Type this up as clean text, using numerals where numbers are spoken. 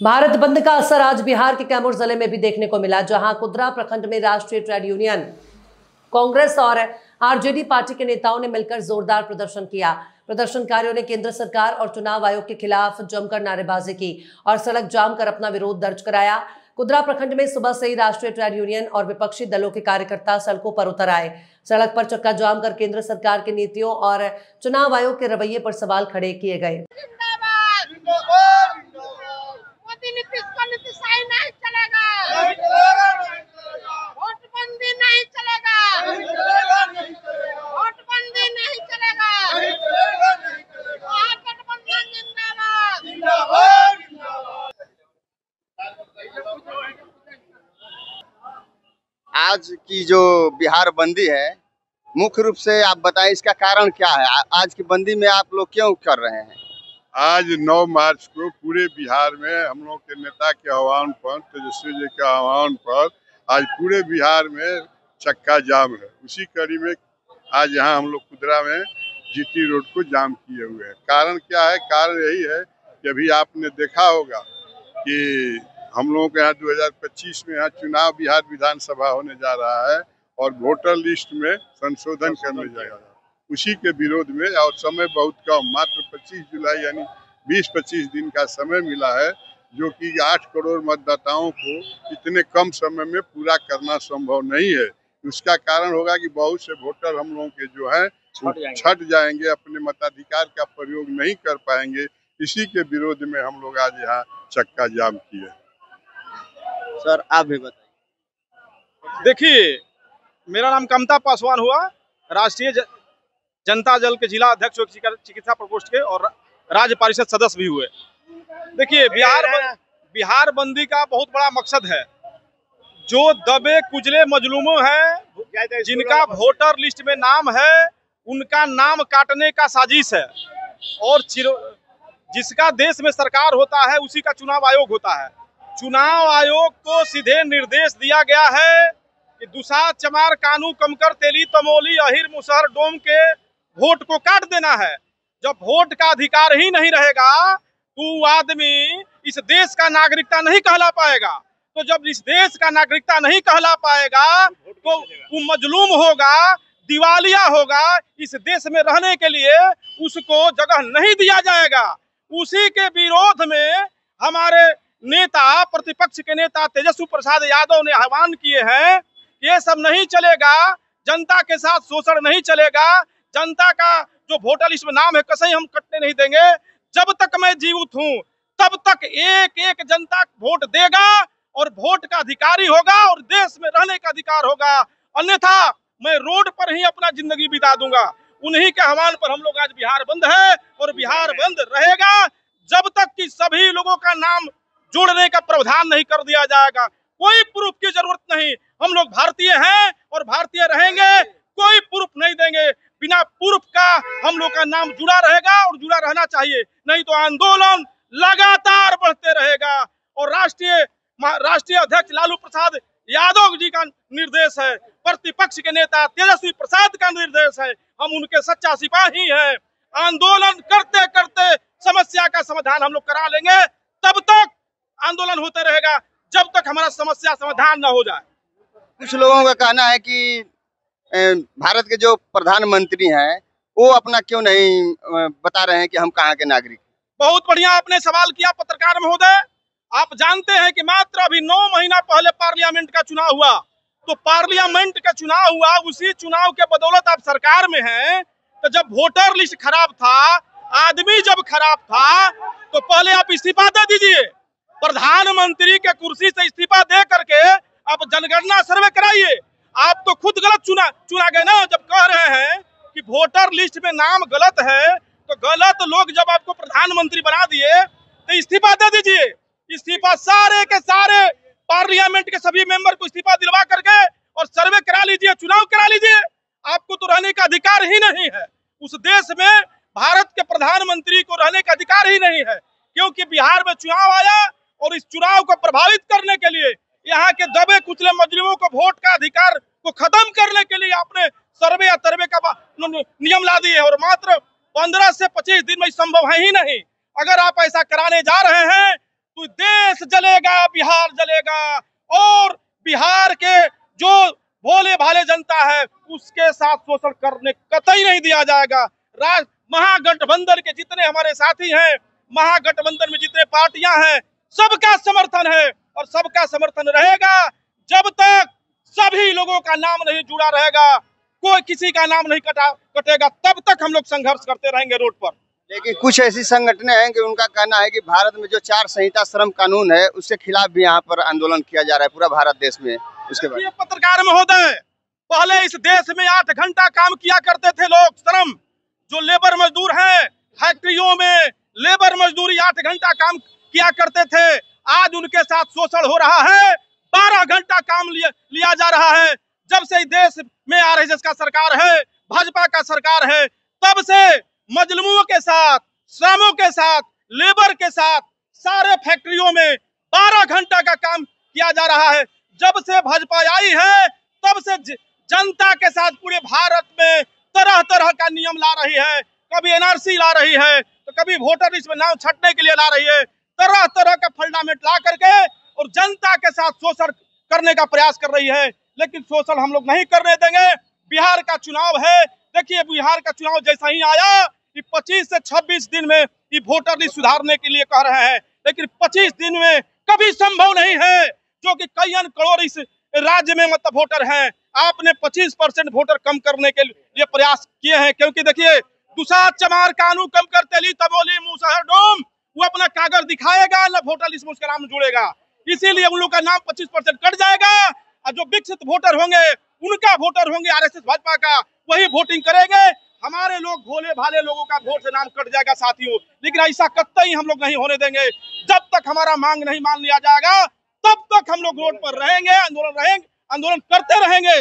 भारत बंद का असर आज बिहार के कैमूर जिले में भी देखने को मिला, जहां कुदरा प्रखंड में राष्ट्रीय ट्रेड यूनियन, कांग्रेस और आरजेडी पार्टी के नेताओं ने मिलकर जोरदार प्रदर्शन किया। प्रदर्शनकारियों ने केंद्र सरकार और चुनाव आयोग के खिलाफ जमकर नारेबाजी की और सड़क जाम कर अपना विरोध दर्ज कराया। कुदरा प्रखंड में सुबह से ही राष्ट्रीय ट्रेड यूनियन और विपक्षी दलों के कार्यकर्ता सड़कों पर उतर आए। सड़क पर चक्का जाम कर केंद्र सरकार की नीतियों और चुनाव आयोग के रवैये पर सवाल खड़े किए गए। नहीं चलेगा, नोटबंदी नहीं चलेगा, नोटबंदी नहीं चलेगा, महागठबंधन जिंदाबाद, जिंदाबाद। आज की जो बिहार बंदी है, मुख्य रूप से आप बताएं इसका कारण क्या है? आज की बंदी में आप लोग क्यों कर रहे हैं? आज 9 मार्च को पूरे बिहार में हम लोग के नेता के आह्वान पर, तेजस्वी जी के आह्वान पर आज पूरे बिहार में चक्का जाम है। उसी कड़ी में आज यहाँ हम लोग कुदरा में जीटी रोड को जाम किए हुए हैं। कारण क्या है? कारण यही है कि अभी आपने देखा होगा कि हम लोगों के यहाँ 2025 में यहाँ चुनाव बिहार विधानसभा होने जा रहा है और वोटर लिस्ट में संशोधन करने जाएगा। उसी के विरोध में, और समय बहुत कम, मात्र 25 जुलाई यानी 20-25 दिन का समय मिला है, जो कि 8 करोड़ मतदाताओं को इतने कम समय में पूरा करना संभव नहीं है। उसका कारण होगा कि बहुत से वोटर हम लोगों के जो है छट जाएंगे, अपने मताधिकार का प्रयोग नहीं कर पाएंगे। इसी के विरोध में हम लोग आज यहाँ चक्का जाम किए। सर आप भी बताइए। देखिए, मेरा नाम कमता पासवान हुआ, राष्ट्रीय जनता दल के जिला अध्यक्ष चिकित्सा प्रकोष्ठ के, और राज्य परिषद सदस्य भी हुए। देखिए, बिहार बंदी का बहुत बड़ा मकसद है, जो दबे कुचले मजलूमों हैं, जिनका वोटर लिस्ट में नाम है, उनका नाम काटने का साजिश है। और जिसका देश में सरकार होता है उसी का चुनाव आयोग होता है। चुनाव आयोग को सीधे निर्देश दिया गया है कि दुसा, चमार, कानू, कमकर, तेली, तमोली, अहिर, मुसहर, डोम के वोट को काट देना है। जब वोट का अधिकार ही नहीं रहेगा तो आदमी इस देश का नागरिकता नहीं कहला पाएगा। तो जब इस देश का नागरिकता नहीं कहला पाएगा तो वो मजलूम होगा, दिवालिया होगा। इस देश में रहने के लिए उसको जगह नहीं दिया जाएगा। उसी के विरोध में हमारे नेता, प्रतिपक्ष के नेता तेजस्वी प्रसाद यादव ने आह्वान किए हैं, ये सब नहीं चलेगा, जनता के साथ शोषण नहीं चलेगा, जनता का जो वोटर लिस्ट में नाम है कहीं हम कटने नहीं देंगे। जब तक मैं जीवित हूँ तब तक एक एक जनता वोट देगा और वोट का अधिकारी होगा और देश में रहने का अधिकार होगा। अन्यथा मैं रोड पर ही अपना जिंदगी बिता दूंगा। उन्हीं के आह्वान पर हम लोग आज बिहार बंद है और बिहार बंद रहेगा जब तक कि सभी लोगों का नाम जोड़ने का प्रावधान नहीं कर दिया जाएगा। कोई प्रूफ की जरूरत नहीं, हम लोग भारतीय हैं और भारतीय रहेंगे, कोई प्रूफ नहीं देंगे। बिना प्रूफ का हम लोग का नाम जुड़ा रहेगा और जुड़ा रहना चाहिए, नहीं तो आंदोलन लगातार बढ़ते रहेगा। और राष्ट्रीय अध्यक्ष लालू प्रसाद यादव जी का निर्देश है, प्रतिपक्ष के नेता तेजस्वी प्रसाद का निर्देश है, हम उनके सच्चा सिपाही हैं। आंदोलन करते करते समस्या का समाधान हम लोग करा लेंगे। तब तक आंदोलन होते रहेगा जब तक हमारा समस्या समाधान न हो जाए। कुछ लोगों का कहना है कि भारत के जो प्रधानमंत्री हैं वो अपना क्यों नहीं बता रहे हैं कि हम कहाँ के नागरिक। बहुत बढ़िया आपने सवाल किया पत्रकार महोदय। आप जानते हैं कि मात्र अभी 9 महीना पहले पार्लियामेंट का चुनाव हुआ, तो पार्लियामेंट का चुनाव हुआ, उसी चुनाव के बदौलत आप सरकार में हैं। तो जब वोटर लिस्ट खराब था, आदमी जब खराब था, तो पहले आप इस्तीफा दे दीजिए। प्रधानमंत्री के कुर्सी से इस्तीफा दे करके आप जनगणना सर्वे कराइए। आप तो खुद गलत चुना गए ना। जब कह रहे हैं कि वोटर लिस्ट में नाम गलत है, तो गलत लोग जब आपको प्रधानमंत्री बना दिए तो इस्तीफा दे दीजिए। इस्तीफा सारे के सारे पार्लियामेंट के सभी मेंबर को इस्तीफा दिलवा करके और सर्वे करा लीजिए, चुनाव करा लीजिए। आपको तो रहने का अधिकार ही नहीं है उस देश में। भारत के प्रधानमंत्री को रहने का अधिकार ही नहीं है, क्योंकि बिहार में चुनाव आया और इस चुनाव को प्रभावित करने के लिए, यहाँ के दबे कुचले मजलूमों को वोट का अधिकार को खत्म करने के लिए आपने सर्वे या तरवे का नियम ला दिए। और मात्र 15 से 25 दिन में संभव है ही नहीं। अगर आप ऐसा कराने जा रहे हैं तो देश देश जलेगा, बिहार जलेगा। और बिहार के जो भोले भाले जनता है उसके साथ शोषण करने कतई नहीं दिया जाएगा। महागठबंधन के जितने हमारे साथी हैं, महागठबंधन में जितने पार्टियां हैं, सबका समर्थन है और सबका समर्थन रहेगा। जब तक सभी लोगों का नाम नहीं जुड़ा रहेगा, कोई किसी का नाम नहीं कटेगा, तब तक हम लोग संघर्ष करते रहेंगे रोड पर। लेकिन कुछ ऐसी संगठनें हैं कि उनका कहना है कि भारत में जो 4 संहिता श्रम कानून है उसके खिलाफ भी यहाँ पर आंदोलन किया जा रहा है पूरा भारत देश में। उसके बाद ये पत्रकार महोदय, पहले इस देश में 8 घंटा काम किया करते थे लोग, श्रम जो लेबर मजदूर हैं फैक्ट्रियों में लेबर मजदूरी 8 घंटा काम किया करते थे। आज उनके साथ शोषण हो रहा है, 12 घंटा काम लिया जा रहा है। जब से देश में आरएसएस का सरकार है, भाजपा का सरकार है, तब से मजलूमों के साथ, श्रमों के साथ, लेबर के साथ सारे फैक्ट्रियों में 12 घंटा का काम किया जा रहा है। जब से भाजपा आई है तब से जनता के साथ पूरे भारत में तरह तरह का नियम ला रही है। कभी एनआरसी ला रही है तो कभी वोटर लिस्ट में नाम छटने के लिए ला रही है। तरह तरह का फंडामेंट ला करके और जनता के साथ शोषण करने का प्रयास कर रही है। लेकिन शोषण हम लोग नहीं करने देंगे। बिहार का चुनाव है, देखिए बिहार का चुनाव जैसा ही आया कि 25 से 26 दिन में ये वोटर लिस्ट सुधारने के लिए कह रहे हैं, लेकिन 25 दिन में कभी संभव नहीं है, जो कि कई करोड़ इस राज्य में मतलब वोटर हैं। आपने 25% वोटर कम करने के लिए प्रयास किए हैं, क्योंकि देखिए दुसाध चमार कानू कम करते ली तबोली मुंह शहर डोम, वो अपना कागज दिखाएगा न वोटर लिस्ट में उसका नाम जुड़ेगा। इसीलिए उन लोग का नाम 25% कट जाएगा और जो विकसित वोटर होंगे उनका वोटर होंगे आरएसएस भाजपा का, वही वोटिंग करेंगे। हमारे लोग भोले भाले लोगों का वोट से नाम कट जाएगा साथियों, लेकिन ऐसा कतई हम लोग नहीं होने देंगे। जब तक हमारा मांग नहीं मान लिया जाएगा तब तक हम लोग रोड पर रहेंगे, आंदोलन करते रहेंगे।